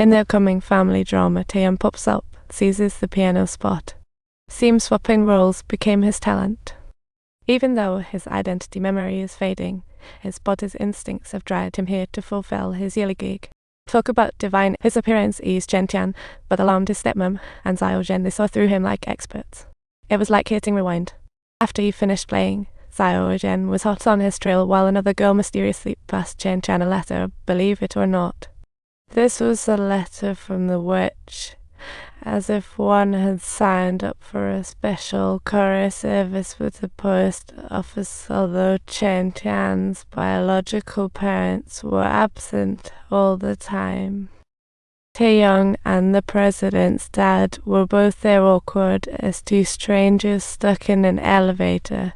In the upcoming family drama, Taeyeon pops up, seizes the piano spot. Seems swapping roles became his talent. Even though his identity memory is fading, his body's instincts have dragged him here to fulfill his yearly gig. Talk about divine, his appearance eased Chen Tian, but alarmed his stepmom and Xiao Zhen. They saw through him like experts. It was like hitting rewind. After he finished playing, Xiao Zhen was hot on his trail while another girl mysteriously passed Chen Tian a letter, believe it or not. This was a letter from the witch, as if one had signed up for a special courier service with the post office, although Chen Tian's biological parents were absent all the time. Taeyong and the president's dad were both there, awkward as two strangers stuck in an elevator.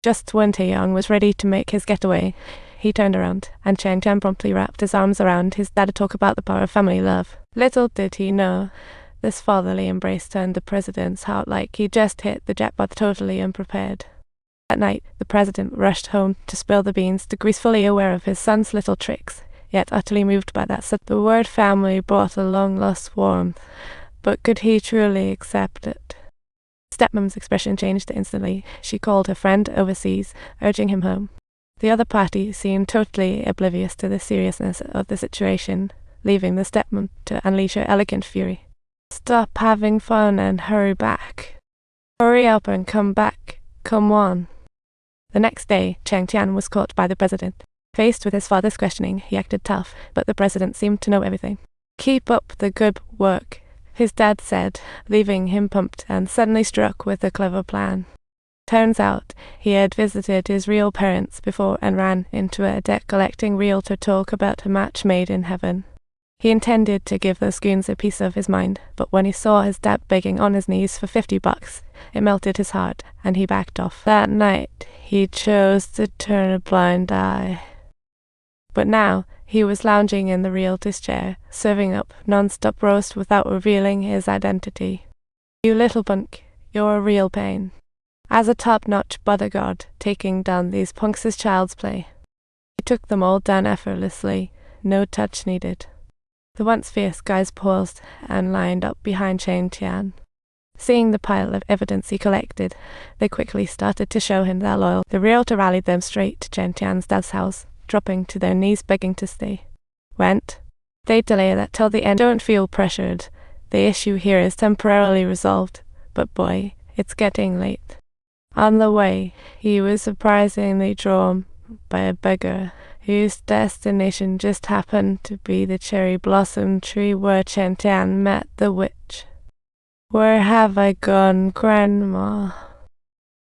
Just when Taeyong was ready to make his getaway, he turned around, and Chen Tian promptly wrapped his arms around his dad to talk about the power of family love. Little did he know, this fatherly embrace turned the president's heart like he just hit the jackpot, totally unprepared. That night, the president rushed home to spill the beans, fully aware of his son's little tricks, yet utterly moved by that. So the word family brought a long-lost warmth, but could he truly accept it? Stepmom's expression changed instantly. She called her friend overseas, urging him home. The other party seemed totally oblivious to the seriousness of the situation, leaving the stepmom to unleash her elegant fury. Stop having fun and hurry back. Hurry up and come back. Come on. The next day, Chen Tian was caught by the president. Faced with his father's questioning, he acted tough, but the president seemed to know everything. Keep up the good work, his dad said, leaving him pumped and suddenly struck with a clever plan. Turns out, he had visited his real parents before and ran into a debt-collecting realtor talk about a match made in heaven. He intended to give those goons a piece of his mind, but when he saw his dad begging on his knees for $50, it melted his heart, and he backed off. That night, he chose to turn a blind eye. But now, he was lounging in the realtor's chair, serving up non-stop roast without revealing his identity. You little punk, you're a real pain. As a top-notch bodyguard, taking down these punks is child's play. He took them all down effortlessly, no touch needed. The once fierce guys paused and lined up behind Chen Tian. Seeing the pile of evidence he collected, they quickly started to show him their loyalty. The realtor rallied them straight to Chen Tian's dad's house, dropping to their knees begging to stay. Went. They delay that till the end. Don't feel pressured. The issue here is temporarily resolved, but boy, it's getting late. On the way, he was surprisingly drawn by a beggar whose destination just happened to be the cherry blossom tree where Chen Tian met the witch. Where have I gone, Grandma?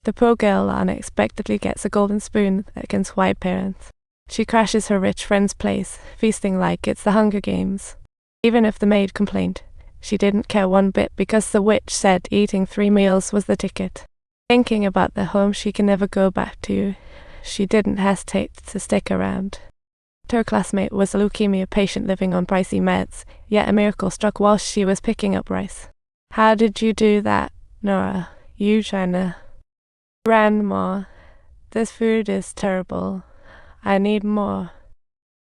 The poor girl unexpectedly gets a golden spoon against white parents. She crashes her rich friend's place, feasting like it's the Hunger Games. Even if the maid complained, she didn't care one bit because the witch said eating 3 meals was the ticket. Thinking about the home she can never go back to, she didn't hesitate to stick around. Her classmate was a leukemia patient living on pricey meds, yet a miracle struck while she was picking up rice. How did you do that, Nora? You China. Grandma, this food is terrible. I need more.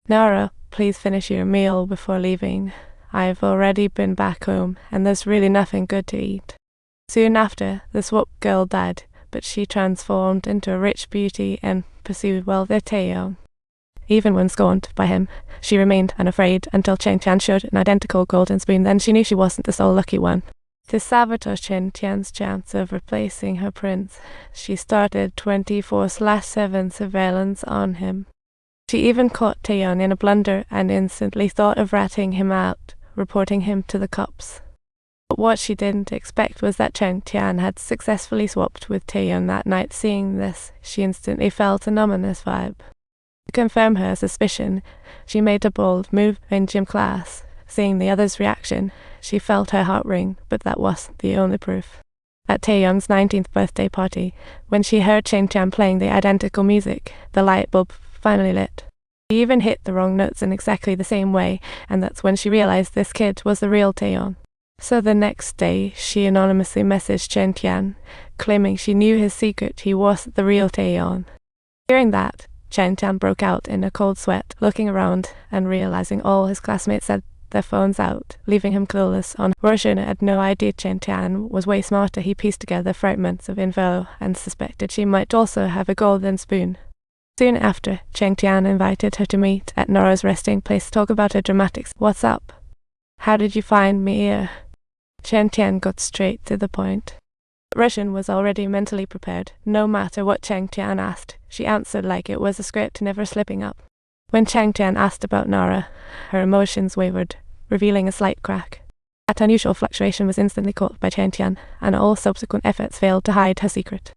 Nora, please finish your meal before leaving. I've already been back home, and there's really nothing good to eat. Soon after, the swap girl died, but she transformed into a rich beauty and pursued wealthy Taeyong. Even when scorned by him, she remained unafraid until Chen Tian showed an identical golden spoon. Then she knew she wasn't the sole lucky one. To sabotage Chen Tian's chance of replacing her prince, she started 24/7 surveillance on him. She even caught Taeyong in a blunder and instantly thought of ratting him out, reporting him to the cops. But what she didn't expect was that Chen Tian had successfully swapped with Taeyong that night. Seeing this, she instantly felt an ominous vibe. To confirm her suspicion, she made a bold move in gym class. Seeing the other's reaction, she felt her heart ring, but that wasn't the only proof. At Taeyong's 19th birthday party, when she heard Chen Tian playing the identical music, the light bulb finally lit. He even hit the wrong notes in exactly the same way, and that's when she realized this kid was the real Taeyong. So the next day, she anonymously messaged Chen Tian, claiming she knew his secret, he wasn't the real Taeyong. Hearing that, Chen Tian broke out in a cold sweat, looking around and realizing all his classmates said their phones out, leaving him clueless on. Roshan had no idea Chen Tian was way smarter. He pieced together fragments of info and suspected she might also have a golden spoon. Soon after, Cheng Tian invited her to meet at Nora's resting place to talk about her dramatics. "What's up? How did you find me here?" Chen Tian got straight to the point. Roshan was already mentally prepared. No matter what Cheng Tian asked, she answered like it was a script, never slipping up. When Cheng Tian asked about Nora, her emotions wavered, revealing a slight crack. That unusual fluctuation was instantly caught by Cheng Tian, and all subsequent efforts failed to hide her secret.